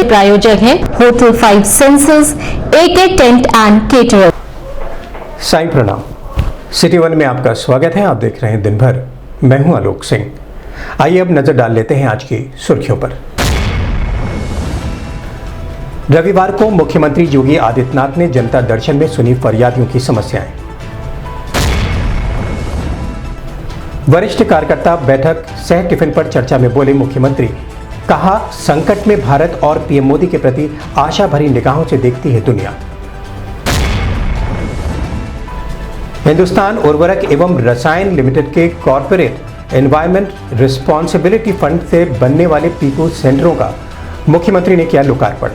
प्रायोजक हैं hotel 5 senses, AK tent and caterer. Sai प्रणाम। सिटी वन में आपका स्वागत है। आप देख रहे हैं दिन भर। मैं हूं आलोक सिंह। आइए अब नजर डाल लेते हैं आज की सुर्खियों पर। रविवार को मुख्यमंत्री योगी आदित्यनाथ ने जनता दर्शन में सुनी फरियादियों की समस्याएं। वरिष्ठ कार्यकर्ता बैठक सह टिफिन पर चर्चा में बोले मुख्यमंत्री, कहा संकट में भारत और पीएम मोदी के प्रति आशा भरी निगाहों से देखती है दुनिया। हिंदुस्तान उर्वरक एवं रसायन लिमिटेड के कॉरपोरेट एनवायरमेंट रिस्पॉन्सिबिलिटी फंड से बनने वाले पीकू सेंटरों का मुख्यमंत्री ने किया लोकार्पण।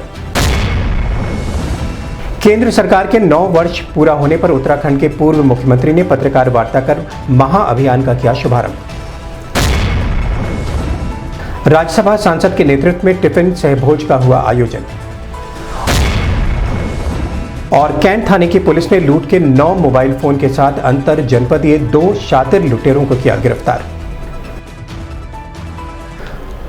केंद्र सरकार के 9 वर्ष पूरा होने पर उत्तराखंड के पूर्व मुख्यमंत्री ने पत्रकार वार्ता कर महाअभियान का किया शुभारंभ। राज्यसभा सांसद के नेतृत्व में टिफिन सहभोज का हुआ आयोजन। और कैंट थाने की पुलिस ने लूट के 9 मोबाइल फोन के साथ अंतर जनपदीय 2 शातिर लुटेरों को किया गिरफ्तार।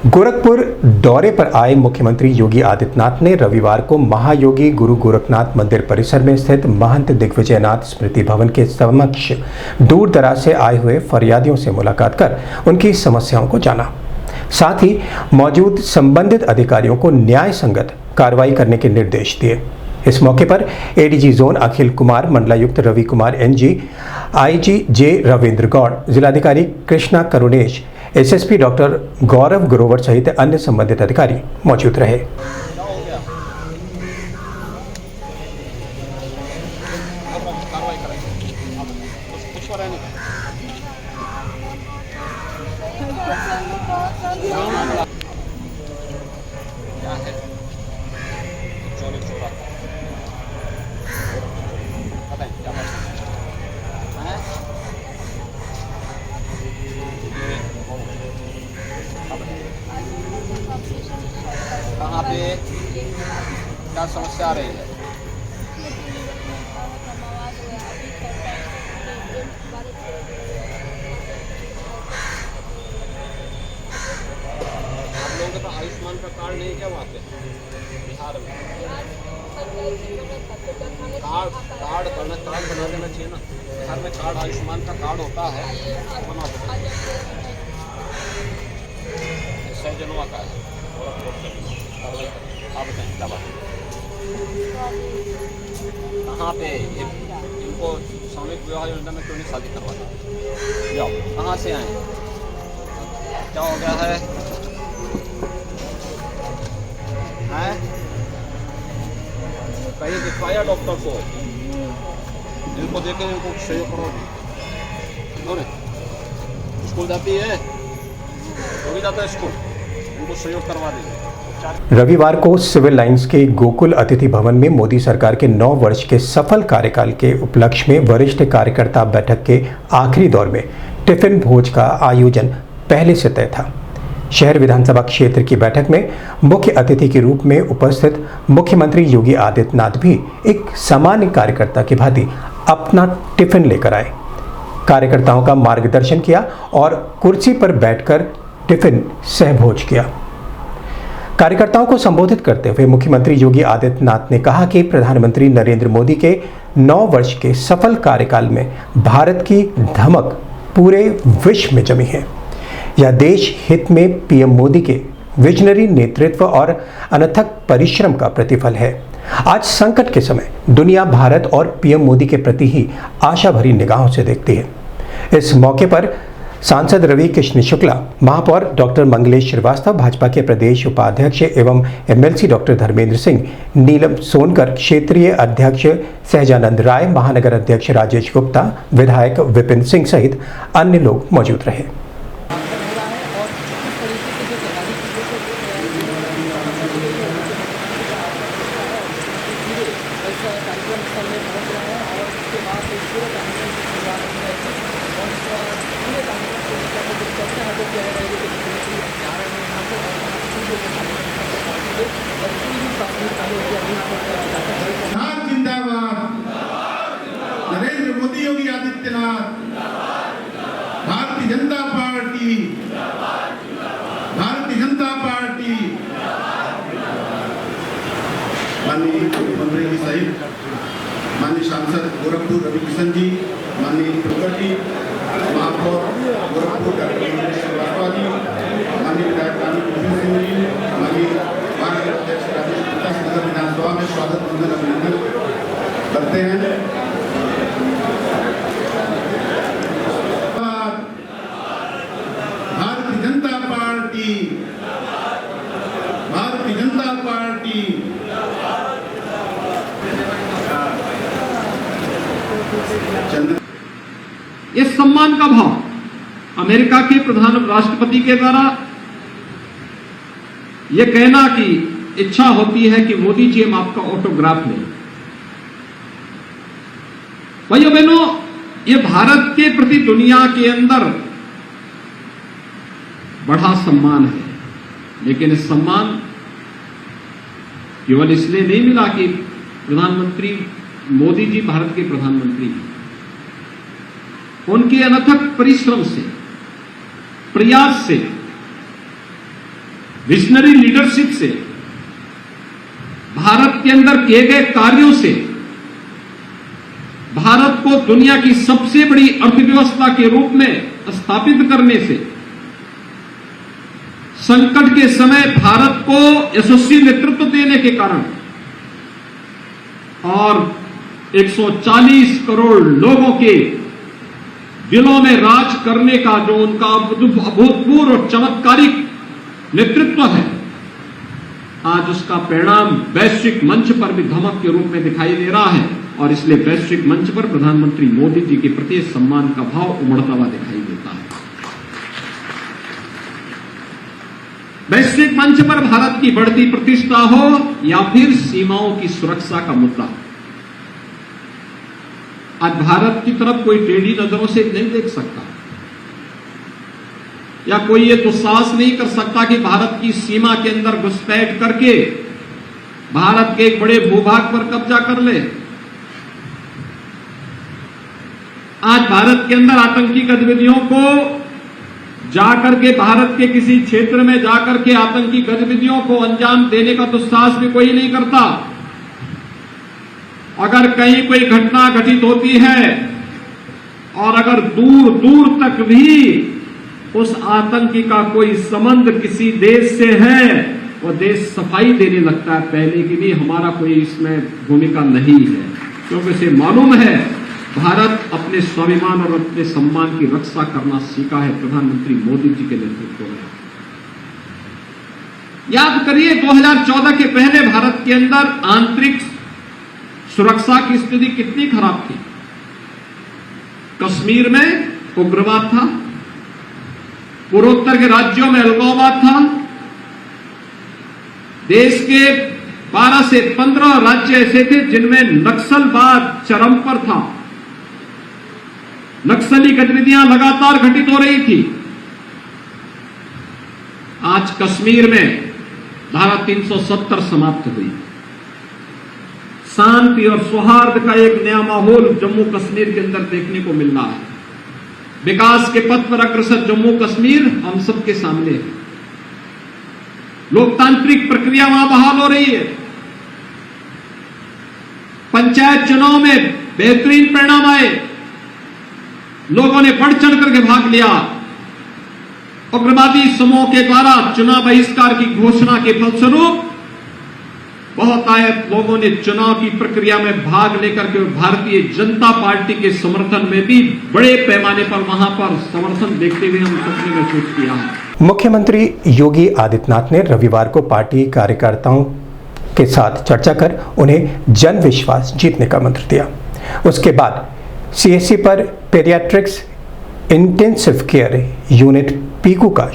गोरखपुर दौरे पर आए मुख्यमंत्री योगी आदित्यनाथ ने रविवार को महायोगी गुरु गोरखनाथ मंदिर परिसर में स्थित महंत दिग्विजयनाथ स्मृति भवन के समक्ष दूर दराज से आए हुए फरियादियों से मुलाकात कर उनकी समस्याओं को जाना। साथ ही मौजूद संबंधित अधिकारियों को न्याय संगत कार्रवाई करने के निर्देश दिए। इस मौके पर एडीजी जोन अखिल कुमार, मंडलायुक्त रवि कुमार NG, IG जे रविंद्र गौड़, जिलाधिकारी कृष्णा करुणेश, एसएसपी डॉक्टर गौरव ग्रोवर सहित अन्य संबंधित अधिकारी मौजूद रहे। कहाँ पे क्या समस्या आ रही है? आप लोगों के पास आयुष्मान का कार्ड नहीं क्या वहाँ पे बिहार में? कार्ड बना देना चाहिए ना। बिहार में कार्ड आयुष्मान का कार्ड होता है, बना दो। जनवा का है। आप बताएं क्या बात है? कहाँ पे इनको सामूहिक विवाह योजना में क्यों नहीं शादी करवाते? जाओ, कहाँ से आए? क्या हो गया है? कहीं दिखवाया डॉक्टर को, जिनको देखे इनको सहयोग करो। स्कूल जाती है, वो भी जाता है स्कूल, उनको सहयोग करवा देंगे। रविवार को सिविल लाइंस के गोकुल अतिथि भवन में मोदी सरकार के 9 वर्ष के सफल कार्यकाल के उपलक्ष्य में वरिष्ठ कार्यकर्ता बैठक के आखिरी दौर में टिफिन भोज का आयोजन पहले से तय था। शहर विधानसभा क्षेत्र की बैठक में मुख्य अतिथि के रूप में उपस्थित मुख्यमंत्री योगी आदित्यनाथ भी एक सामान्य कार्यकर्ता की भांति अपना टिफिन लेकर आए, कार्यकर्ताओं का मार्गदर्शन किया और कुर्सी पर बैठकर टिफिन सहभोज किया। कार्यकर्ताओं को संबोधित करते हुए मुख्यमंत्री योगी आदित्यनाथ ने कहा कि प्रधानमंत्री नरेंद्र मोदी के 9 वर्ष के सफल कार्यकाल में भारत की धमक पूरे विश्व में जमी है। यह देश हित में पीएम मोदी के विजनरी नेतृत्व और अनथक परिश्रम का प्रतिफल है। आज संकट के समय दुनिया भारत और पीएम मोदी के प्रति ही आशा भरी निगाहों से देखती है। इस मौके पर सांसद रवि कृष्ण शुक्ला, महापौर डॉक्टर मंगलेश श्रीवास्तव, भाजपा के प्रदेश उपाध्यक्ष एवं MLC डॉक्टर धर्मेंद्र सिंह, नीलम सोनकर, क्षेत्रीय अध्यक्ष सहजानंद राय, महानगर अध्यक्ष राजेश गुप्ता, विधायक विपिन सिंह सहित अन्य लोग मौजूद रहे। जिंदाबाद, नरेंद्र मोदी योगी आदित्यनाथ, भारतीय जनता पार्टी, भारतीय जनता पार्टी। सहित माननीय सांसद गोरखपुर रवि किशन जी, माननीय त्रिकर जी, महापौर गोरखपुर डॉक्टर श्रीवास्तव जी, माननीय विधायक रानी कृष्ण सिंह जी, माननीय वार्ड अध्यक्ष राजेश गुप्ता नगर विधानसभा में स्वागत वंदन अभिनंदन करते हैं। Bharatiya Janata party, Bharatiya Janata party. इस सम्मान का भाव अमेरिका के प्रधान राष्ट्रपति के द्वारा यह कहना कि इच्छा होती है कि मोदी जी हम आपका ऑटोग्राफ लें। भाइयों बहनों, ये भारत के प्रति दुनिया के अंदर बड़ा सम्मान है, लेकिन इस सम्मान केवल इसलिए नहीं मिला कि प्रधानमंत्री मोदी जी भारत के प्रधानमंत्री हैं। उनके अनथक परिश्रम से, प्रयास से, विजनरी लीडरशिप से, भारत के अंदर किए गए कार्यों से भारत को दुनिया की सबसे बड़ी अर्थव्यवस्था के रूप में स्थापित करने से, संकट के समय भारत को यशस्वी नेतृत्व देने के कारण और 140 करोड़ लोगों के दिलों में राज करने का जो उनका अभूतपूर्व और चमत्कारिक नेतृत्व है, आज उसका परिणाम वैश्विक मंच पर भी धमक के रूप में दिखाई दे रहा है। और इसलिए वैश्विक मंच पर प्रधानमंत्री मोदी जी के प्रति सम्मान का भाव उमड़ता हुआ दिखाई देता है। वैश्विक मंच पर भारत की बढ़ती प्रतिष्ठा हो या फिर सीमाओं की सुरक्षा का मुद्दा, आज भारत की तरफ कोई टेढ़ी नजरों से नहीं देख सकता या कोई ये दुस्साहस नहीं कर सकता कि भारत की सीमा के अंदर घुसपैठ करके भारत के एक बड़े भूभाग पर कब्जा कर ले। आज भारत के अंदर आतंकी गतिविधियों को जाकर के भारत के किसी क्षेत्र में जाकर के आतंकी गतिविधियों को अंजाम देने का दुस्साहस भी कोई नहीं करता। अगर कहीं कोई घटना घटित होती है और अगर दूर दूर तक भी उस आतंकी का कोई संबंध किसी देश से है, वो देश सफाई देने लगता है पहले कि नहीं हमारा कोई इसमें भूमिका नहीं है, क्योंकि उसे मालूम है भारत अपने स्वाभिमान और अपने सम्मान की रक्षा करना सीखा है प्रधानमंत्री मोदी जी के नेतृत्व में। याद करिए 2014 के पहले भारत के अंदर आंतरिक सुरक्षा की स्थिति कितनी खराब थी। कश्मीर में उग्रवाद था, पूर्वोत्तर के राज्यों में अलगाववाद था, देश के 12 से 15 राज्य ऐसे थे जिनमें नक्सलवाद चरम पर था, नक्सली गतिविधियां लगातार घटित हो रही थी। आज कश्मीर में धारा 370 समाप्त हुई, शांति और सौहार्द का एक नया माहौल जम्मू कश्मीर के अंदर देखने को मिल रहा है। विकास के पथ पर अग्रसर जम्मू कश्मीर हम सबके सामने है। लोकतांत्रिक प्रक्रिया वहां बहाल हो रही है। पंचायत चुनाव में बेहतरीन परिणाम आए, लोगों ने बढ़ चढ़ करके भाग लिया। उग्रवादी समूह के द्वारा चुनाव बहिष्कार की घोषणा के फलस्वरूप बहुत आए लोगों ने चुनाव की प्रक्रिया में भाग लेकर के भारतीय जनता पार्टी के समर्थन में भी बड़े पैमाने पर वहां पर समर्थन देखते हुए हम सबने महसूस किया है। मुख्यमंत्री योगी आदित्यनाथ ने रविवार को पार्टी कार्यकर्ताओं के साथ चर्चा कर उन्हें जन विश्वास जीतने का मंत्र दिया। उसके बाद सीएचसी पर paediatrics intensive care unit PICU का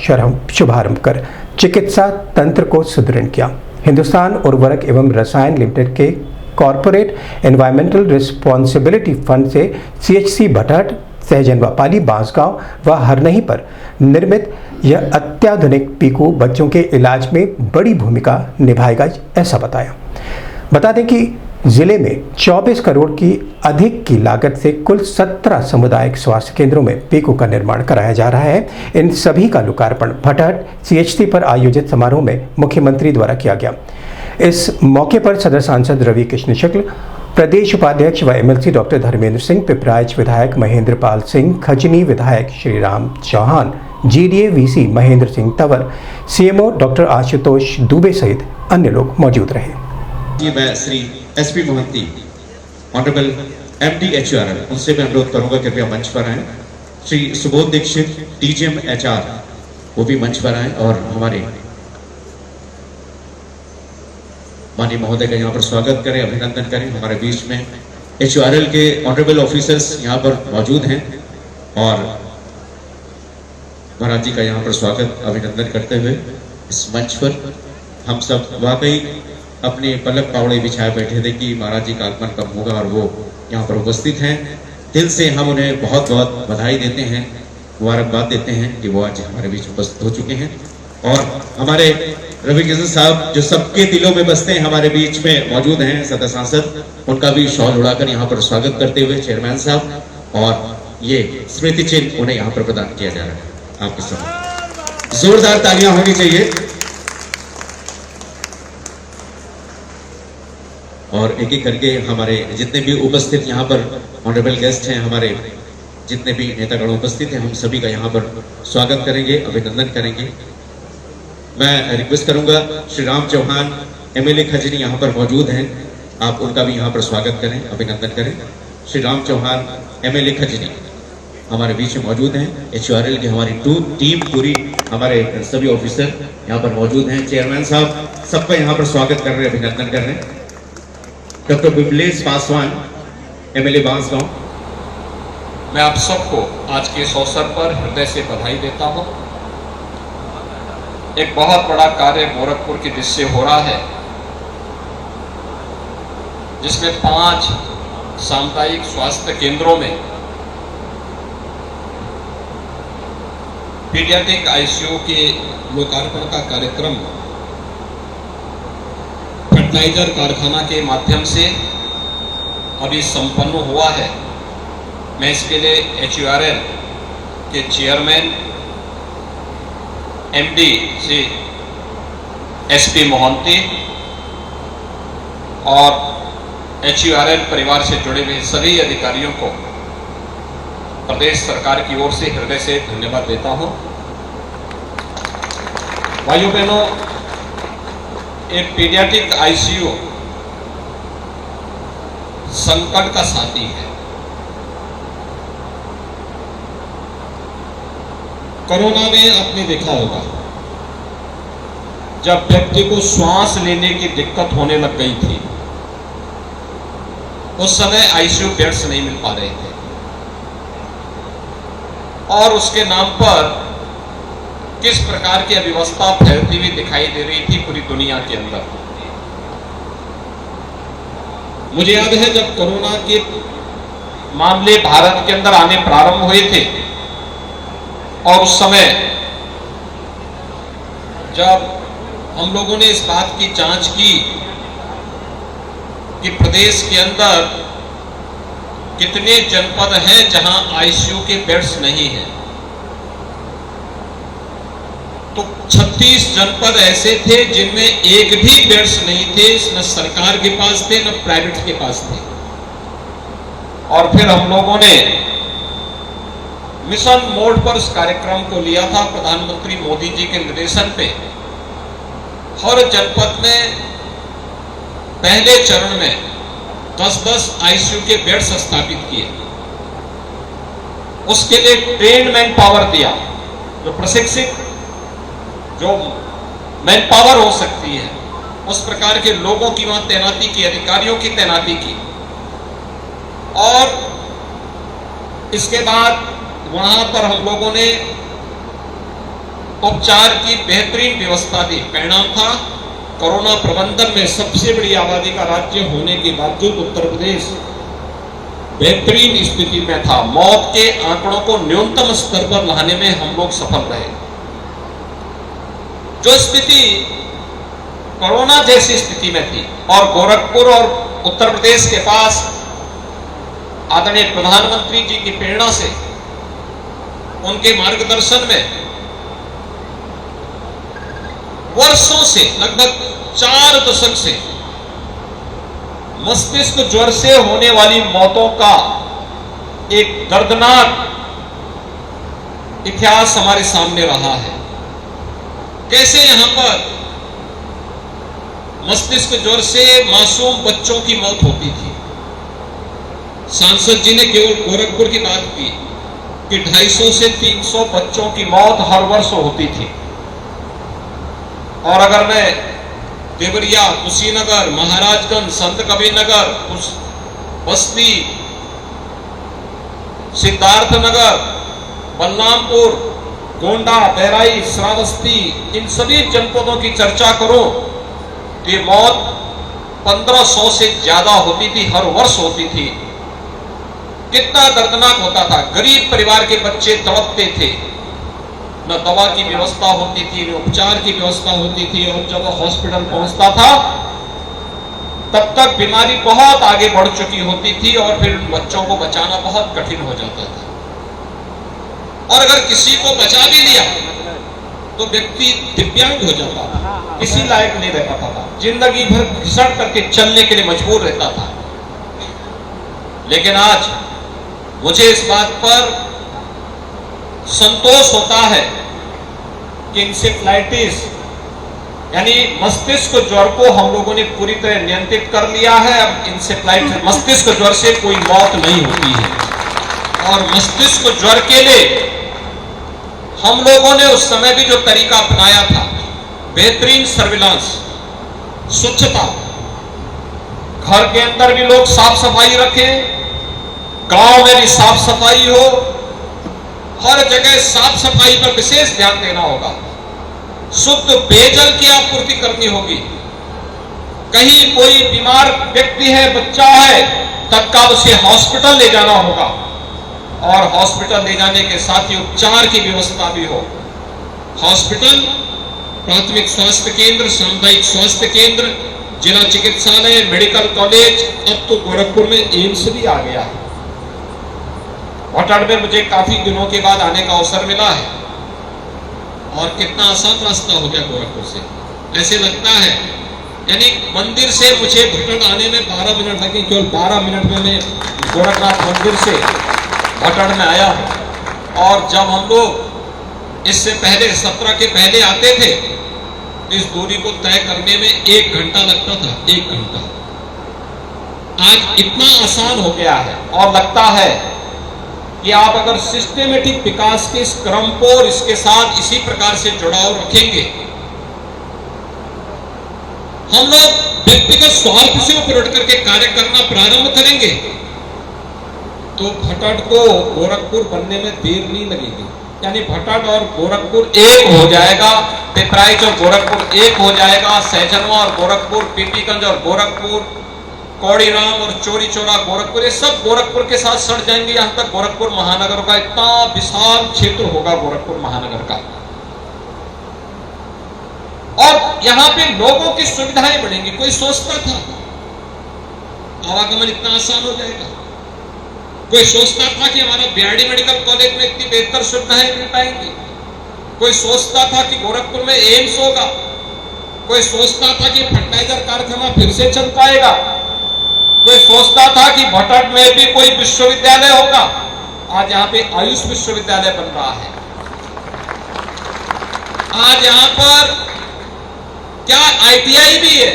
शुभारंभ कर चिकित्सा तंत्र को सुदृढ़ किया। हिंदुस्तान उर्वरक एवं रसायन लिमिटेड के कॉरपोरेट एनवायरमेंटल रिस्पॉन्सिबिलिटी फंड से सीएचसी भटहट, सहजनवा पाली, बांसगांव व हरनही पर निर्मित यह अत्याधुनिक पीकू बच्चों के इलाज में बड़ी भूमिका निभाएगा, ऐसा बताया। बता दें कि जिले में 24 करोड़ की अधिक की लागत से कुल 17 सामुदायिक स्वास्थ्य केंद्रों में पीकू का निर्माण कराया जा रहा है। इन सभी का लोकार्पण भटहट सीएचसी पर आयोजित समारोह में मुख्यमंत्री द्वारा किया गया। इस मौके पर सदर सांसद रवि कृष्ण शुक्ल, प्रदेश उपाध्यक्ष व एमएलसी डॉक्टर धर्मेंद्र सिंह, पिपराइच विधायक महेंद्र पाल सिंह, खजनी विधायक Shriram Chauhan, GDA VC Mahendra Singh Tanwar, CMO doctor Ashutosh Dubey सहित अन्य लोग मौजूद रहे। मैं Shri SP Mohanty, honourable MD HURL, उनसे मैं अनुरोध करूंगा कृपया मंच पर आए। श्री सुबोध दीक्षित, डीजीएम एचआर, वो भी मंच पर आए और हमारे माननीय महोदय का यहाँ पर स्वागत करें, अभिनंदन करें। हमारे बीच में एचयूआरएल के ऑनरेबल ऑफिसर्स यहाँ पर मौजूद हैं और महाराज जी का यहाँ पर स्वागत अभिनंदन करते हुए इस मंच पर हम सब वाकई अपने पलक पावड़े बिछाए बैठे थे कि महाराज जी का आगमन कब होगा और वो यहाँ पर उपस्थित हैं। दिल से हम उन्हें बहुत बहुत बधाई देते हैं, मुबारकबाद देते हैं कि वो आज हमारे बीच उपस्थित हो चुके हैं। और हमारे रवि कृष्ण साहब जो सबके दिलों में बसते हैं, हमारे बीच में मौजूद हैं सदर सांसद, उनका भी शॉल उड़ाकर यहाँ पर स्वागत करते हुए चेयरमैन साहब, और ये स्मृति चिन्ह उन्हें यहाँ पर प्रदान किया जा रहा है। आपके सामने जोरदार तालियां होनी चाहिए। और एक एक करके हमारे जितने भी उपस्थित यहाँ पर ऑनरेबल गेस्ट हैं, हमारे जितने भी नेतागण उपस्थित हैं, हम सभी का यहाँ पर स्वागत करेंगे, अभिनंदन करेंगे। मैं रिक्वेस्ट करूंगा श्री राम चौहान एमएलए खजनी यहाँ पर मौजूद हैं, आप उनका भी यहाँ पर स्वागत करें, अभिनंदन करें। श्री राम चौहान एमएलए खजनी हमारे बीच में मौजूद हैं। एचयूआरएल की हमारी टीम पूरी, हमारे सभी ऑफिसर यहाँ पर मौजूद हैं। चेयरमैन साहब सबका यहाँ पर स्वागत कर रहे हैं, अभिनंदन कर रहे हैं। डॉक्टर बिमलेश पासवान एमएलए बांसगांव, मैं आप सबको आज के इस अवसर पर हृदय से बधाई देता हूं। एक बहुत बड़ा कार्य गोरखपुर की दिशा से हो रहा है, जिसमें 5 सामुदायिक स्वास्थ्य केंद्रों में पीडियाट्रिक आईसीयू के लोकार्पण का कार्यक्रम फर्टिलाइजर कारखाना के माध्यम से अभी संपन्न हुआ है। मैं इसके लिए एचयूआरएल के chairman MD Shri SP Mohanty और एचयूआरएल परिवार से जुड़े हुए सभी अधिकारियों को प्रदेश सरकार की ओर से हृदय से धन्यवाद देता हूं। भाइयों बहनों, एक पीडियाट्रिक आईसीयू संकट का साथी है। कोरोना में आपने देखा होगा, जब व्यक्ति को श्वास लेने की दिक्कत होने लग गई थी, उस समय आईसीयू बेड्स नहीं मिल पा रहे थे और उसके नाम पर किस प्रकार की अव्यवस्था फैलती हुई दिखाई दे रही थी पूरी दुनिया के अंदर। मुझे याद है जब कोरोना के मामले भारत के अंदर आने प्रारंभ हुए थे और उस समय जब हम लोगों ने इस बात की जांच की कि प्रदेश के अंदर कितने जनपद हैं जहां आईसीयू के बेड्स नहीं हैं, तो 36 जनपद ऐसे थे जिनमें एक भी बेड्स नहीं थे, न सरकार के पास थे न प्राइवेट के पास थे। और फिर हम लोगों ने मिशन मोड पर इस कार्यक्रम को लिया था। प्रधानमंत्री मोदी जी के निर्देशन पे हर जनपद में पहले चरण में 10-10 आईसीयू के बेड्स स्थापित किए। उसके लिए ट्रेन्ड मैन पावर दिया, जो प्रशिक्षित जो मैन पावर हो सकती है, उस प्रकार के लोगों की वहां तैनाती की, अधिकारियों की तैनाती की। और इसके बाद वहां पर हम लोगों ने उपचार की बेहतरीन व्यवस्था दी। परिणाम था, कोरोना प्रबंधन में सबसे बड़ी आबादी का राज्य होने के बावजूद उत्तर प्रदेश बेहतरीन स्थिति में था। मौत के आंकड़ों को न्यूनतम स्तर पर लाने में हम लोग सफल रहे। जो स्थिति कोरोना जैसी स्थिति में थी और गोरखपुर और उत्तर प्रदेश के पास आदरणीय प्रधानमंत्री जी की प्रेरणा से, उनके मार्गदर्शन में वर्षों से, लगभग 4 दशक से मस्तिष्क ज्वर से होने वाली मौतों का एक दर्दनाक इतिहास हमारे सामने रहा है। कैसे यहां पर मस्तिष्क ज्वर से मासूम बच्चों की मौत होती थी। सांसद जी ने केवल गोरखपुर की बात की कि 250 से 300 बच्चों की मौत हर वर्ष होती थी। और अगर मैं देवरिया, कुशीनगर, महाराजगंज, संत कबीरनगर, बस्ती, सिद्धार्थनगर, बलरामपुर, गोंडा, बहराइच, श्रावस्ती, इन सभी जनपदों की चर्चा करो तो ये मौत 1500 से ज्यादा होती थी, हर वर्ष होती थी। कितना दर्दनाक होता था। गरीब परिवार के बच्चे तड़पते थे, न दवा की व्यवस्था होती थी, न उपचार की व्यवस्था होती थी, और जब वो हॉस्पिटल पहुंचता था तब तक बीमारी बहुत आगे बढ़ चुकी होती थी और फिर उन बच्चों को बचाना बहुत कठिन हो जाता था। और अगर किसी को बचा भी लिया तो व्यक्ति दिव्यांग हो जाता था, किसी लायक नहीं रह पाता था, जिंदगी भर घिसट करके चलने के लिए मजबूर रहता था। लेकिन आज मुझे इस बात पर संतोष होता है कि इंसेफ्लाइटिस यानी मस्तिष्क ज्वर को हम लोगों ने पूरी तरह नियंत्रित कर लिया है। अब इंसेफ्लाइटिस मस्तिष्क ज्वर से कोई मौत नहीं होती है। और मस्तिष्क ज्वर के लिए हम लोगों ने उस समय भी जो तरीका अपनाया था, बेहतरीन सर्विलांस, स्वच्छता, घर के अंदर भी लोग साफ सफाई रखें, गांव में भी साफ सफाई हो, हर जगह साफ सफाई पर विशेष ध्यान देना होगा। शुद्ध पेयजल की आपूर्ति करनी होगी। कहीं कोई बीमार व्यक्ति है, बच्चा है, तत्काल उसे हॉस्पिटल ले जाना होगा और हॉस्पिटल ले जाने के साथ ही उपचार की व्यवस्था भी हो। हॉस्पिटल, प्राथमिक स्वास्थ्य केंद्र, सामुदायिक स्वास्थ्य केंद्र, जिला चिकित्सालय, मेडिकल कॉलेज, अब तो गोरखपुर में एम्स भी आ गया है। भटड़ में मुझे काफी दिनों के बाद आने का अवसर मिला है और कितना आसान रास्ता हो गया गोरखपुर से। ऐसे लगता है यानी मंदिर से मुझे भटड़ आने में 12 मिनट लगे, केवल 12 मिनट में मैं गोरखनाथ मंदिर से भटड़ में आया हूं। और जब हम लोग इससे पहले 17 के पहले आते थे, इस दूरी को तय करने में 1 घंटा लगता था, 1 घंटा। आज इतना आसान हो गया है और लगता है कि आप अगर सिस्टेमेटिक विकास के इस क्रम को और इसके साथ इसी प्रकार से जुड़ाव रखेंगे, हम लोग व्यक्तिगत स्वार्थ से उपलट करके कार्य करना प्रारंभ करेंगे तो भटड़ को गोरखपुर बनने में देर नहीं लगेगी। यानी भटड़ और गोरखपुर एक हो जाएगा, पिपराइच और गोरखपुर एक हो जाएगा, सहजनवा और गोरखपुर, पीपीगंज और गोरखपुर, कौड़ीराम और चोरी चौरा गोरखपुर, ये सब गोरखपुर के साथ सड़ जाएंगे। यहां तक गोरखपुर महानगर का इतना विशाल क्षेत्र होगा गोरखपुर महानगर का, और यहां पे लोगों की सुविधाएं बढ़ेंगी। कोई सोचता था आवागमन इतना आसान हो जाएगा? कोई सोचता था कि हमारा बीआरडी मेडिकल कॉलेज में इतनी बेहतर सुविधाएं मिल पाएंगी? कोई सोचता था कि गोरखपुर में एम्स होगा? कोई सोचता था कि फर्टिलाइजर कारखाना फिर से चल पाएगा? कोई सोचता था कि भटड़ में भी कोई विश्वविद्यालय होगा? आज यहाँ पे आयुष विश्वविद्यालय बन रहा है। आज यहाँ पर क्या आईटीआई भी है।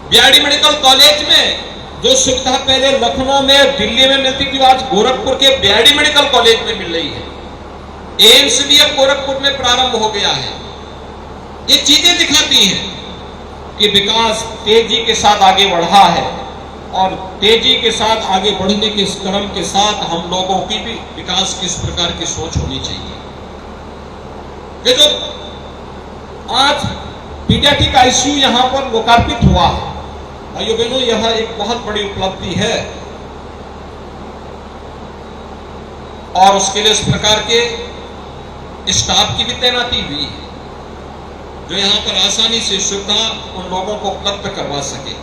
बीआरडी मेडिकल कॉलेज में जो सुविधा पहले लखनऊ में, दिल्ली में मिलती थी, आज गोरखपुर के बीआरडी मेडिकल कॉलेज में मिल रही है। एम्स भी अब गोरखपुर में प्रारंभ हो गया है। ये चीजें दिखाती हैं कि विकास तेजी के साथ आगे बढ़ा है और तेजी के साथ आगे बढ़ने के इस क्रम के साथ हम लोगों की भी विकास की इस प्रकार की सोच होनी चाहिए। ये जो आज पीडियाट्रिक आईसीयू यहां पर लोकार्पित हुआ है, भाइयों बहनों, यह एक बहुत बड़ी उपलब्धि है और उसके लिए इस प्रकार के स्टाफ की भी तैनाती हुई है जो यहां पर आसानी से सुविधा उन लोगों को उपलब्ध करवा सके।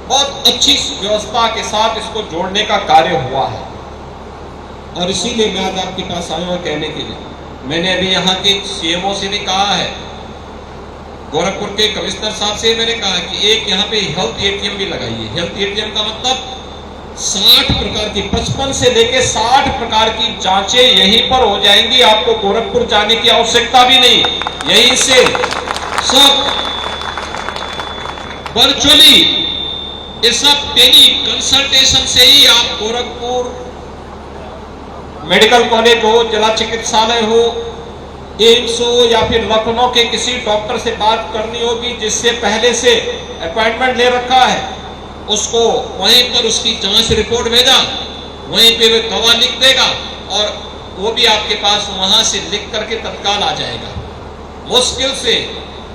बहुत अच्छी व्यवस्था के साथ इसको जोड़ने का कार्य हुआ है और इसीलिए मैं आज आपके पास आया हूं कहने के लिए। मैंने अभी यहाँ के सीएमओ से भी कहा है गोरखपुर के कमिश्नर साहब से मैंने कहा कि एक यहाँ पे हेल्थ एटीएम भी लगाइए। हेल्थ एटीएम का मतलब 60 प्रकार की 55 से लेके 60 प्रकार की जांचें यहीं पर हो जाएंगी। आपको गोरखपुर जाने की आवश्यकता भी नहीं, यहीं से सब वर्चुअली, ये सब टेली कंसल्टेशन से ही आप गोरखपुर मेडिकल कॉलेज हो, जिला चिकित्सालय हो, एम्स हो या फिर लखनऊ के किसी डॉक्टर से बात करनी होगी जिससे पहले से अपॉइंटमेंट ले रखा है, उसको वहीं पर उसकी जांच रिपोर्ट भेजा, वहीं पे वो दवा लिख देगा और वो भी आपके पास वहां से लिख करके तत्काल आ जाएगा। मुश्किल से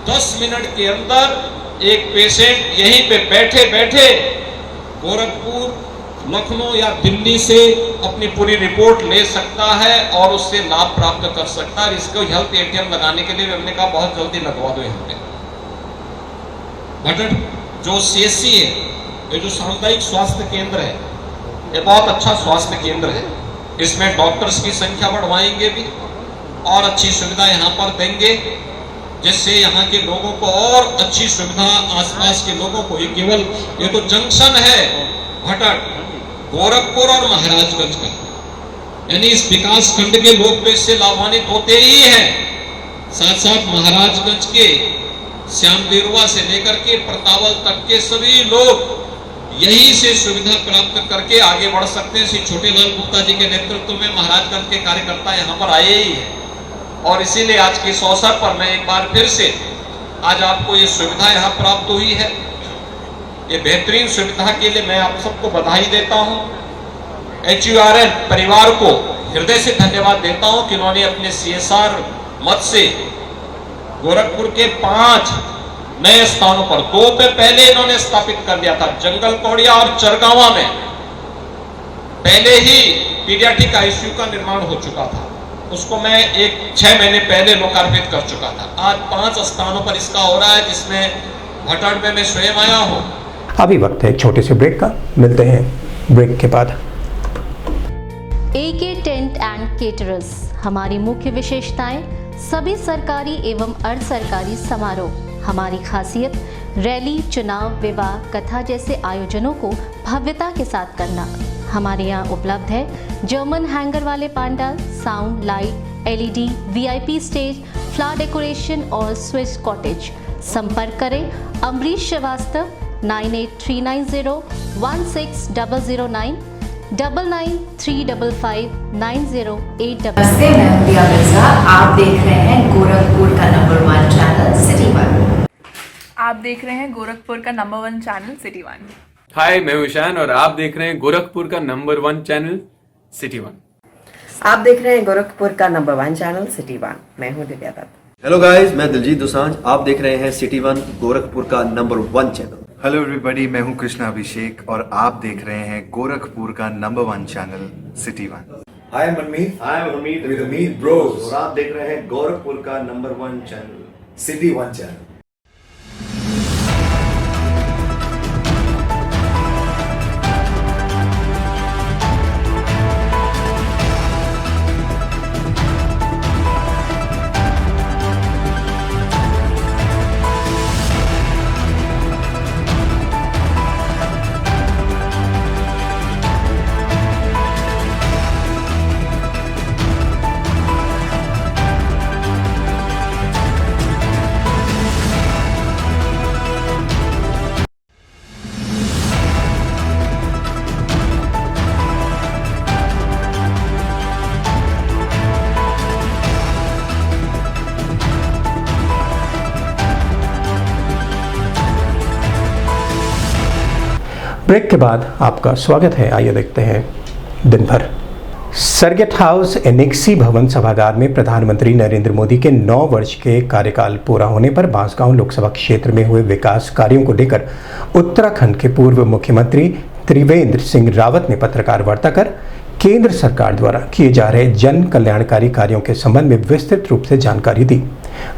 10 मिनट के अंदर एक पेशेंट यहीं पे बैठे बैठे गोरखपुर, लखनऊ या दिल्ली से अपनी पूरी रिपोर्ट ले सकता है और उससे लाभ प्राप्त कर सकता है। इसको हेल्थ एटीएम लगाने के लिए हमने कहा बहुत जल्दी लगवा दो यहाँ पे। बट जो CSC है, ये जो सामुदायिक स्वास्थ्य केंद्र है, ये बहुत अच्छा स्वास्थ्य केंद्र है। इसमें डॉक्टर्स की संख्या बढ़वाएंगे भी और अच्छी सुविधा यहाँ पर देंगे, जिससे यहाँ के लोगों को और अच्छी सुविधा, आसपास के लोगों को, ये तो जंक्शन है भटट, गोरखपुर और महाराजगंज का, यानी इस विकास खंड के लोग तो इससे लाभान्वित होते ही हैं। साथ साथ महाराजगंज के श्यामदेरवा से लेकर के प्रतावल तक के सभी लोग यही से सुविधा प्राप्त करके आगे बढ़ सकते हैं। श्री छोटेलाल गुप्ता जी के नेतृत्व में महाराजगंज के कार्यकर्ता यहाँ पर आए ही हैं और इसीलिए आज के इस अवसर पर मैं एक बार फिर से आज आपको ये सुविधा यहाँ प्राप्त हुई है। ये बेहतरीन सुविधा के लिए मैं आप सबको बधाई देता हूँ। HURL परिवार को हृदय से धन्यवाद देता हूँ कि उन्होंने अपने CSR मत से गोरखपुर के 5 नए स्थानों पर, 2 पे पहले इन्होंने स्थापित कर दिया था, जंगल कौड़िया और चरगावा में पहले ही पीडियाट्रिक ICU का निर्माण हो चुका था, उसको मैं 6 महीने पहले लोकार्पित कर चुका था। आज 5 स्थानों पर इसका हो रहा है, जिसमें भटड़ में मैं स्वयं आया हूँ। अभी वक्त है एक छोटे से ब्रेक का, मिलते हैं ब्रेक के बाद। AK टेंट एंड केटरर्स, हमारी मुख्य विशेषताएं सभी सरकारी एवं अर्ध सरकारी समारोह। हमारी खासियत रैली, चुनाव, विवाह, कथा जैसे आयोजनों को भव्यता के साथ करना। हमारे यहाँ उपलब्ध है जर्मन हैंगर वाले pandal, sound, light, LED, VIP stage, flower decoration और स्विस कॉटेज। संपर्क करें अमरीश श्रीवास्तव 9839016009 99355908। नमस्ते, मैं प्रिया मिर्जा। आप देख रहे हैं गोरखपुर का नंबर 1 चैनल सिटी 1। आप देख रहे हैं गोरखपुर का नंबर 1 चैनल सिटी 1। हाय, मैं ईशान और आप देख रहे हैं गोरखपुर का नंबर 1 चैनल सिटी 1। आप देख रहे हैं गोरखपुर का नंबर 1 चैनल सिटी 1। मैं हूं दिव्या दत्त। हेलो गाइस, मैं दिलजीत दोसांझ। आप देख रहे हैं सिटी 1 गोरखपुर का नंबर 1 चैनल। हेलो एवरीबॉडी, मैं हूं कृष्णा अभिषेक और आप देख रहे हैं गोरखपुर का number 1 channel City 1। Hi Manmeet. Hi Manmeet with Amit bros. और आप देख रहे हैं गोरखपुर का number 1 channel City 1 channel. Break के बाद आपका स्वागत है। आइए देखते हैं दिन भर। सरगेट हाउस एनेक्सी भवन सभागार में प्रधानमंत्री नरेंद्र मोदी के 9 वर्ष के कार्यकाल पूरा होने पर बांसगांव लोकसभा क्षेत्र में हुए विकास कार्यों को लेकर उत्तराखंड के पूर्व मुख्यमंत्री त्रिवेंद्र सिंह रावत ने पत्रकार वार्ता कर केंद्र सरकार द्वारा किए जा रहे जन कल्याणकारी कार्यों के संबंध में विस्तृत रूप से जानकारी दी।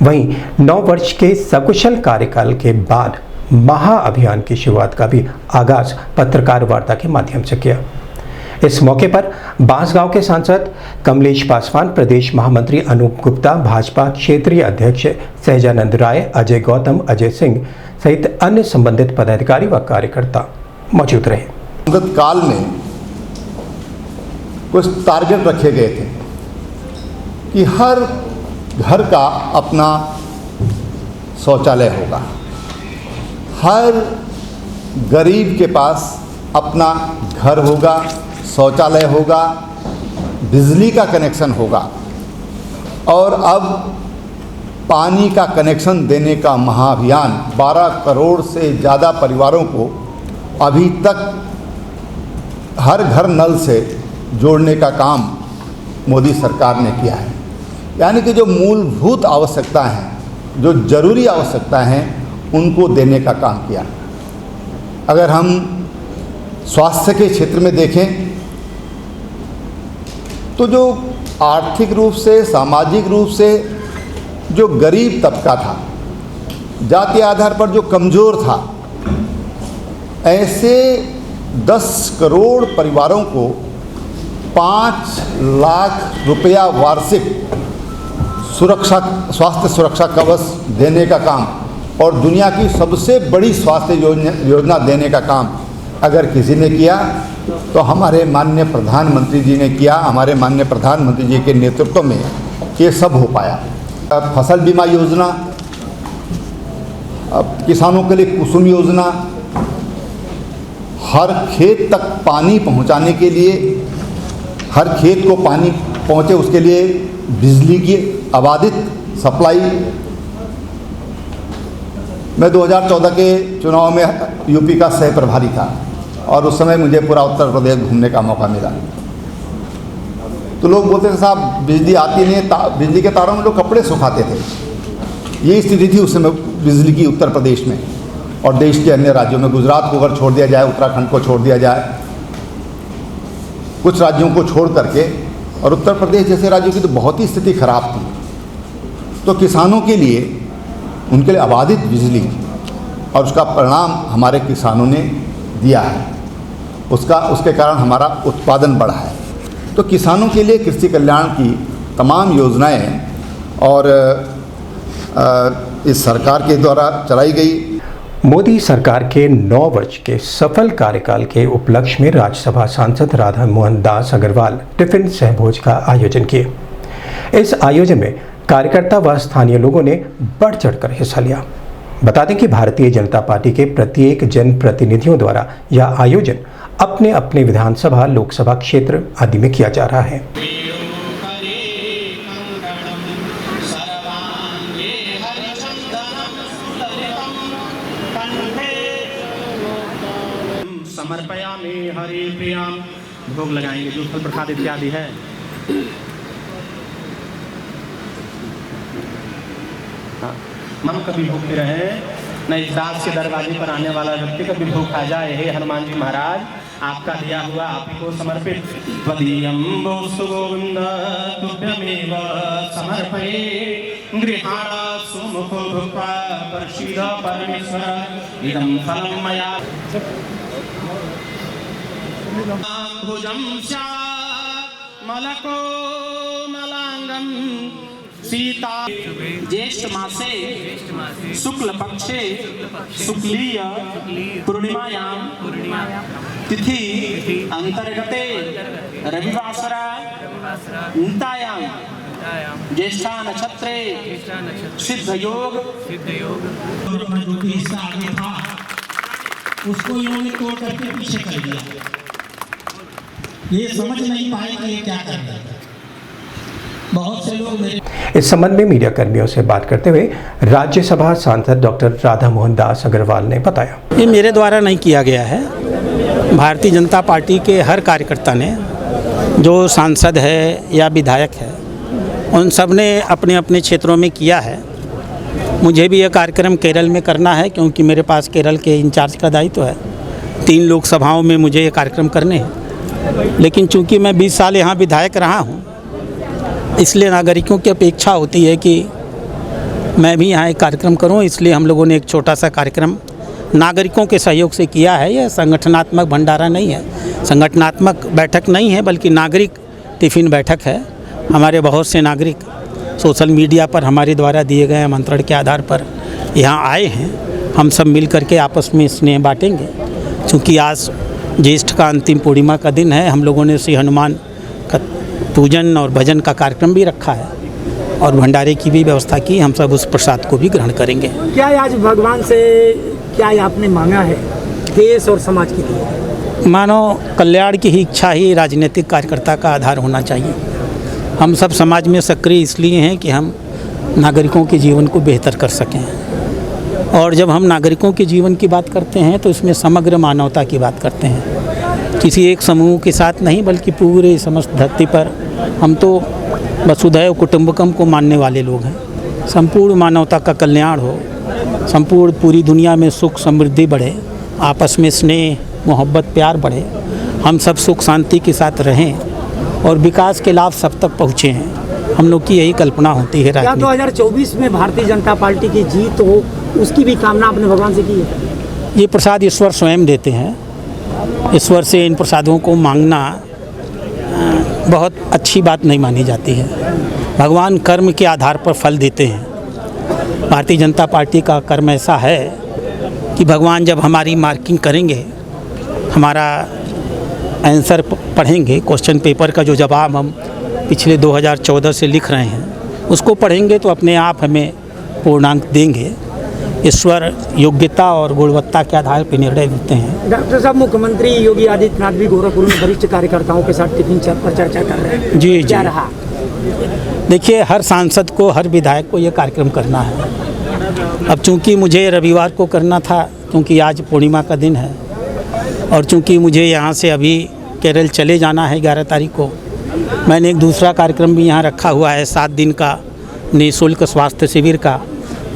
वहीं 9 वर्ष के सकुशल कार्यकाल के बाद महाअभियान की शुरुआत का भी आगाज पत्रकार वार्ता के माध्यम से किया। इस मौके पर बांसगांव के सांसद कमलेश पासवान, प्रदेश महामंत्री अनूप गुप्ता, भाजपा क्षेत्रीय अध्यक्ष सहजानंद राय, अजय गौतम, अजय सिंह सहित अन्य संबंधित पदाधिकारी व कार्यकर्ता मौजूद रहे। संसद काल में कुछ टारगेट रखे गए थे कि हर घर का अपना शौचालय होगा, हर गरीब के पास अपना घर होगा, शौचालय होगा, बिजली का कनेक्शन होगा। और अब पानी का कनेक्शन देने का महाअभियान 12 करोड़ से ज़्यादा परिवारों को अभी तक हर घर नल से जोड़ने का काम मोदी सरकार ने किया है। यानी कि जो मूलभूत आवश्यकता हैं, जो ज़रूरी आवश्यकता हैं, उनको देने का काम किया। अगर हम स्वास्थ्य के क्षेत्र में देखें तो जो आर्थिक रूप से, सामाजिक रूप से जो गरीब तबका था, जाति आधार पर जो कमज़ोर था, ऐसे 10 करोड़ परिवारों को 5 लाख रुपया वार्षिक स्वास्थ्य सुरक्षा कवच देने का काम और दुनिया की सबसे बड़ी स्वास्थ्य योजना देने का काम अगर किसी ने किया तो हमारे माननीय प्रधानमंत्री जी ने किया। हमारे माननीय प्रधानमंत्री जी के नेतृत्व में ये सब हो पाया। फसल बीमा योजना, किसानों के लिए कुसुम योजना, हर खेत तक पानी पहुंचाने के लिए, हर खेत को पानी पहुंचे उसके लिए बिजली की अबाधित सप्लाई। मैं 2014 के चुनाव में यूपी का सह प्रभारी था और उस समय मुझे पूरा उत्तर प्रदेश घूमने का मौका मिला। तो लोग बोलते थे साहब बिजली आती नहीं है, बिजली के तारों में लोग कपड़े सुखाते थे। ये स्थिति थी उस समय बिजली की उत्तर प्रदेश में और देश के अन्य राज्यों में। गुजरात को अगर छोड़ दिया जाए, उत्तराखंड को छोड़ दिया जाए, कुछ राज्यों को छोड़ करके, और उत्तर प्रदेश जैसे राज्यों की तो बहुत ही स्थिति खराब थी। तो किसानों के लिए, उनके लिए अबाधित बिजली, और उसका परिणाम हमारे किसानों ने दिया है। उसके कारण हमारा उत्पादन बढ़ा है। तो किसानों के लिए कृषि कल्याण की तमाम योजनाएं और इस सरकार के द्वारा चलाई गई। मोदी सरकार के 9 वर्ष के सफल कार्यकाल के उपलक्ष्य में राज्यसभा सांसद राधा मोहन दास अग्रवाल टिफिन सहभोज का आयोजन किए। इस आयोजन में कार्यकर्ता व स्थानीय लोगों ने बढ़ चढ़कर हिस्सा लिया। बता दें कि भारतीय जनता पार्टी के प्रत्येक जनप्रतिनिधियों द्वारा यह आयोजन अपने अपने विधानसभा, लोकसभा क्षेत्र आदि में किया जा रहा है। समर्पयामि हरि प्रियम, भोग लगाएंगे जो फल प्रसाद इत्यादि है। मन कभी भूखे रहे, न इस दास के दरवाजे पर आने वाला व्यक्ति कभी भूखा जाए। हे हनुमान जी महाराज, आपका दिया हुआ आप ही को समर्पित त्वदीयं वस्तु गोविंद तुभ्यमेव समर्पये। गृहाण सुमुखो भुक्त्वा प्रसीद परमेश्वर इदं फलं मया भुजं स्यात् मलको मलांगं सीता। ज्येष्ठ मासे शुक्ल पक्षे शुक्लीय पूर्णिमायां तिथि अंतर्गते रविवासरा नितायां ज्येष्ठा नक्षत्रे सिद्ध योग। जो भी हिस्सा आगे था उसको इन्होंने तोड़ करके पीछे कर दिया। ये समझ नहीं पाए कि ये क्या कर रहा है। बहुत से लोग इस संबंध में मीडिया कर्मियों से बात करते हुए राज्यसभा सांसद डॉक्टर राधा मोहन दास अग्रवाल ने बताया, ये मेरे द्वारा नहीं किया गया है। भारतीय जनता पार्टी के हर कार्यकर्ता ने, जो सांसद है या विधायक है, उन सब ने अपने अपने क्षेत्रों में किया है। मुझे भी यह कार्यक्रम केरल में करना है क्योंकि मेरे पास केरल के इंचार्ज का दायित्व है। 3 लोकसभाओं में मुझे ये कार्यक्रम करने हैं। लेकिन चूंकि मैं 20 साल यहाँ विधायक रहा हूँ, इसलिए नागरिकों की अपेक्षा होती है कि मैं भी यहाँ एक कार्यक्रम करूँ। इसलिए हम लोगों ने एक छोटा सा कार्यक्रम नागरिकों के सहयोग से किया है। यह संगठनात्मक भंडारा नहीं है, संगठनात्मक बैठक नहीं है, बल्कि नागरिक टिफ़िन बैठक है। हमारे बहुत से नागरिक सोशल मीडिया पर हमारे द्वारा दिए गए आमंत्रण के आधार पर यहाँ आए हैं। हम सब मिल कर के आपस में स्नेह बांटेंगे। चूँकि आज ज्येष्ठ का अंतिम पूर्णिमा का दिन है, हम लोगों ने श्री हनुमान का पूजन और भजन का कार्यक्रम भी रखा है और भंडारे की भी व्यवस्था की। हम सब उस प्रसाद को भी ग्रहण करेंगे। क्या आज भगवान से क्या आपने मांगा है देश और समाज के लिए? मानव कल्याण की ही इच्छा ही राजनीतिक कार्यकर्ता का आधार होना चाहिए। हम सब समाज में सक्रिय इसलिए हैं कि हम नागरिकों के जीवन को बेहतर कर सकें, और जब हम नागरिकों के जीवन की बात करते हैं तो इसमें समग्र मानवता की बात करते हैं। किसी एक समूह के साथ नहीं, बल्कि पूरे समस्त धरती पर हम तो वसुधैव कुटुंबकम को मानने वाले लोग हैं। संपूर्ण मानवता का कल्याण हो, संपूर्ण पूरी दुनिया में सुख समृद्धि बढ़े, आपस में स्नेह मोहब्बत प्यार बढ़े, हम सब सुख शांति के साथ रहें और विकास के लाभ सब तक पहुँचे हैं। हम लोग की यही कल्पना होती है। क्या 2024 में भारतीय जनता पार्टी की जीत हो, उसकी भी कामना आपने भगवान से की है? ये प्रसाद ईश्वर स्वयं देते हैं। ईश्वर से इन प्रसादों को मांगना बहुत अच्छी बात नहीं मानी जाती है। भगवान कर्म के आधार पर फल देते हैं। भारतीय जनता पार्टी का कर्म ऐसा है कि भगवान जब हमारी मार्किंग करेंगे, हमारा आंसर पढ़ेंगे, क्वेश्चन पेपर का जो जवाब हम पिछले 2014 से लिख रहे हैं उसको पढ़ेंगे तो अपने आप हमें पूर्णांक देंगे। ईश्वर योग्यता और गुणवत्ता के आधार पर निर्णय देते हैं। डॉक्टर साहब, मुख्यमंत्री योगी आदित्यनाथ भी गोरखपुर में वरिष्ठ कार्यकर्ताओं के साथ टिफिन पर चर्चा कर रहे हैं। जी क्या रहा? देखिए, हर सांसद को, हर विधायक को ये कार्यक्रम करना है। अब चूंकि मुझे रविवार को करना था, क्योंकि आज पूर्णिमा का दिन है, और चूंकि मुझे यहाँ से अभी केरल चले जाना है 11 तारीख को, मैंने एक दूसरा कार्यक्रम भी यहाँ रखा हुआ है 7 दिन का निःशुल्क स्वास्थ्य शिविर का,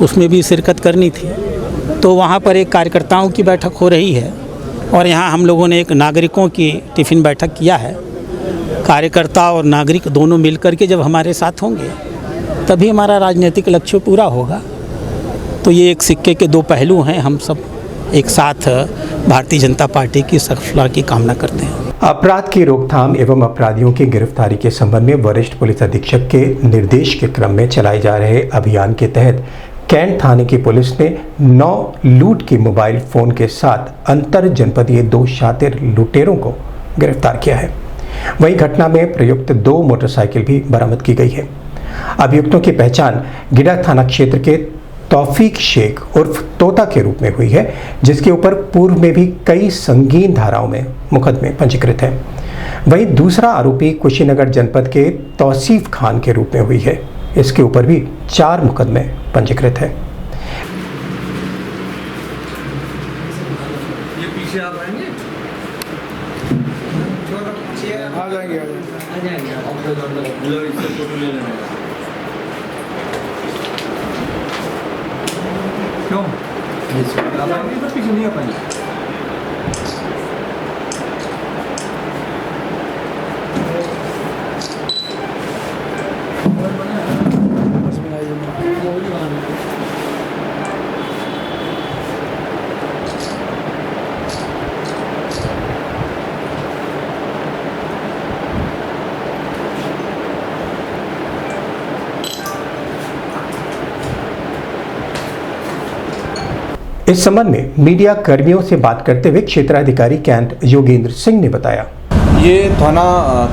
उसमें भी शिरकत करनी थी। तो वहाँ पर एक कार्यकर्ताओं की बैठक हो रही है और यहाँ हम लोगों ने एक नागरिकों की टिफ़िन बैठक किया है। कार्यकर्ता और नागरिक दोनों मिलकर के जब हमारे साथ होंगे तभी हमारा राजनीतिक लक्ष्य पूरा होगा। तो ये एक सिक्के के 2 पहलू हैं। हम सब एक साथ भारतीय जनता पार्टी की सफलता की कामना करते हैं। अपराध की रोकथाम एवं अपराधियों की गिरफ्तारी के संबंध में वरिष्ठ पुलिस अधीक्षक के निर्देश के क्रम में चलाए जा रहे अभियान के तहत कैंट थाने की पुलिस ने 9 लूट के मोबाइल फोन के साथ अंतर जनपदीय 2 शातिर लुटेरों को गिरफ्तार किया है। वहीं घटना में प्रयुक्त 2 मोटरसाइकिल भी बरामद की गई है। अभियुक्तों की पहचान गिडा थाना क्षेत्र के तौफीक शेख उर्फ तोता के रूप में हुई है, जिसके ऊपर पूर्व में भी कई संगीन धाराओं में मुकदमे पंजीकृत हैं। वहीं दूसरा आरोपी कुशीनगर जनपद के तौसीफ खान के रूप में हुई है। इसके ऊपर भी 4 मुकदमे पंजीकृत हैं। ये पीछे आप आएंगे? आ जाएंगे इससे फोटो ले लेना। क्यों? आप आएंगे तो पीछे नहीं आ पाएंगे। इस संबंध में मीडिया कर्मियों से बात करते हुए क्षेत्राधिकारी कैंट योगेंद्र सिंह ने बताया, ये थाना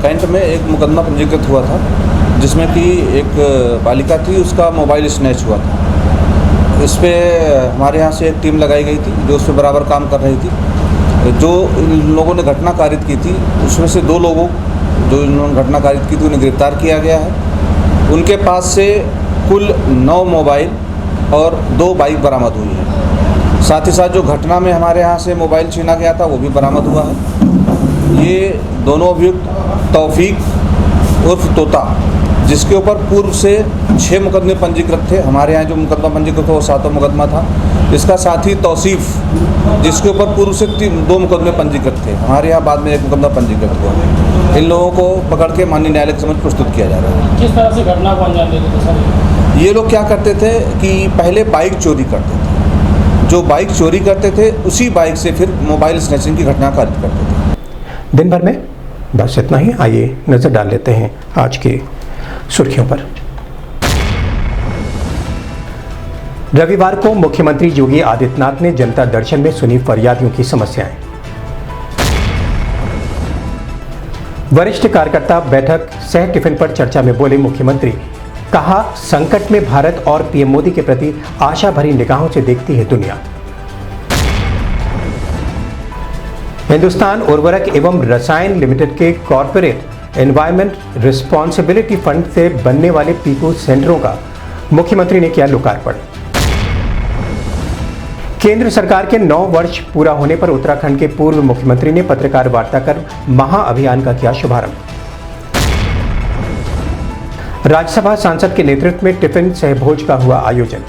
कैंट में एक मुकदमा पंजीकृत हुआ था, जिसमें कि एक बालिका थी, उसका मोबाइल स्नैच हुआ था। इस पर हमारे यहाँ से एक टीम लगाई गई थी जो उस पर बराबर काम कर रही थी। जो इन लोगों ने घटना कारित की थी उसमें से 2 लोगों जो इन्होंने घटना कारित की थी उन्हें गिरफ्तार किया गया है। उनके पास से कुल 9 मोबाइल और 2 बाइक बरामद हुई है। साथ ही साथ जो घटना में हमारे यहाँ से मोबाइल छीना गया था वो भी बरामद हुआ है। ये दोनों अभियुक्त तौफीक उर्फ तोता, जिसके ऊपर पूर्व से 6 मुकदमे पंजीकृत थे, हमारे यहाँ जो मुकदमा पंजीकृत था वो 7वां मुकदमा था। इसका साथी तौसीफ, जिसके ऊपर पूर्व से 2 मुकदमे पंजीकृत थे, हमारे यहाँ बाद में 1 मुकदमा पंजीकृत हुआ। इन लोगों को पकड़ के माननीय न्यायालय के समक्ष प्रस्तुत किया जा रहा है। किस तरह से घटना को अंजाम देते थे सर? ये लोग क्या करते थे कि पहले बाइक चोरी करते थे। जो बाइक चोरी करते थे उसी बाइक से फिर मोबाइल स्नैचिंग की घटना कारित करते थे। दिन भर में बस इतना ही। आइए नजर डाल लेते हैं आज की सुर्खियों पर। रविवार को मुख्यमंत्री योगी आदित्यनाथ ने जनता दर्शन में सुनी फरियादियों की समस्याएं। वरिष्ठ कार्यकर्ता बैठक सह टिफिन पर चर्चा में बोले मुख्यमंत्री, कहा संकट में भारत और पीएम मोदी के प्रति आशा भरी निगाहों से देखती है दुनिया। हिंदुस्तान उर्वरक एवं रसायन लिमिटेड के कॉरपोरेट एनवायरमेंट रिस्पॉन्सिबिलिटी फंड से बनने वाले पीको सेंटरों का मुख्यमंत्री ने किया लोकार्पण। केंद्र सरकार के 9 वर्ष पूरा होने पर उत्तराखंड के पूर्व मुख्यमंत्री ने पत्रकार वार्ता कर महाअभियान का किया शुभारंभ। राज्यसभा सांसद के नेतृत्व में टिफिन सहभोज का हुआ आयोजन।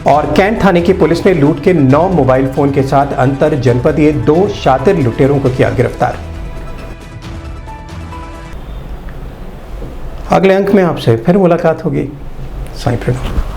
और कैंट थाने की पुलिस ने लूट के 9 मोबाइल फोन के साथ अंतर जनपदीय 2 शातिर लुटेरों को किया गिरफ्तार। अगले अंक में आपसे फिर मुलाकात होगी। साईं प्रणव।